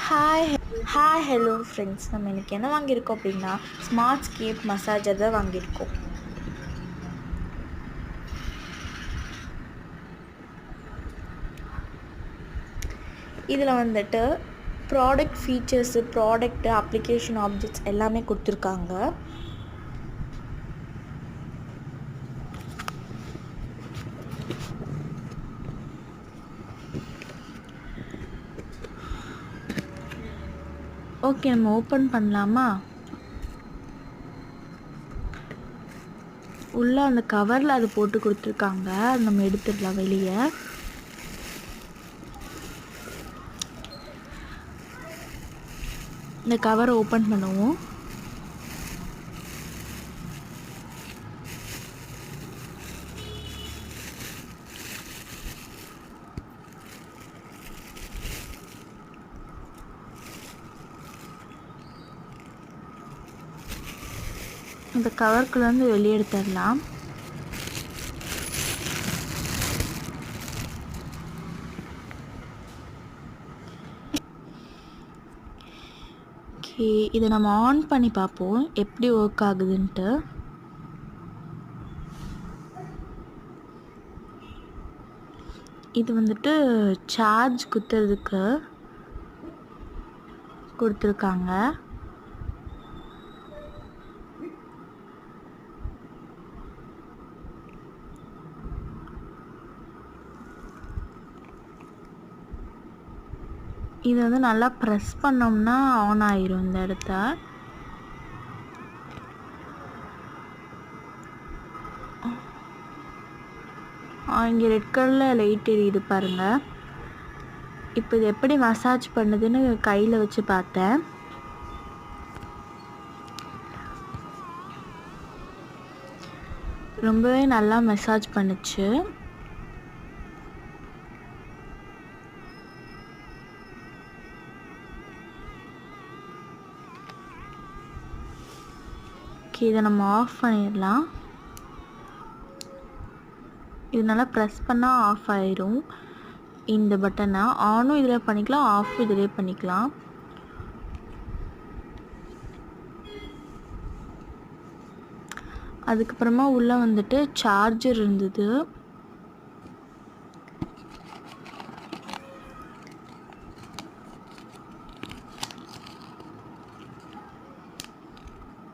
Hi hi hello friends, நம்ம இன்றைக்கி என்ன வாங்கியிருக்கோம் அப்படின்னா ஸ்மார்ட் ஸ்கேப் மசாஜர் தான் வாங்கியிருக்கோம். இதில் வந்துட்டு product features, product, application objects எல்லாமே கொடுத்துருக்காங்க. ஓகே, நம்ம ஓப்பன் பண்ணலாமா? உள்ளே அந்த கவரில் அது போட்டு கொடுத்துருக்காங்க, அது நம்ம எடுத்துடலாம் வெளியே. இந்த கவரை ஓப்பன் பண்ணுவோம். இந்த கவருக்குள்ளேருந்து வெளியே எடுத்துடலாம். ஓகே, இதை நம்ம ஆன் பண்ணி பார்ப்போம் எப்படி ஒர்க் ஆகுதுன்ட்டு. இது வந்துட்டு சார்ஜ் குத்துறதுக்கு கொடுத்துருக்காங்க. இது வந்து நல்லா ப்ரெஸ் பண்ணோம்னா ஆன் ஆயிரும். இந்த இடத்த இங்கே ரெட் கலரில் லைட் எரியுது பாருங்கள். இப்போ இது எப்படி மசாஜ் பண்ணுதுன்னு கையில் வச்சு பார்த்தேன். ரொம்பவே நல்லா மசாஜ் பண்ணுச்சு. ஓகே, இதை நம்ம ஆஃப் பண்ணிடலாம். இது நல்லா ப்ரெஸ் பண்ணால் ஆஃப் ஆயிரும். இந்த பட்டனை ஆனும் இதில் பண்ணிக்கலாம், ஆஃபும் இதிலே பண்ணிக்கலாம். அதுக்கப்புறமா உள்ளே வந்துட்டு சார்ஜர் இருந்தது.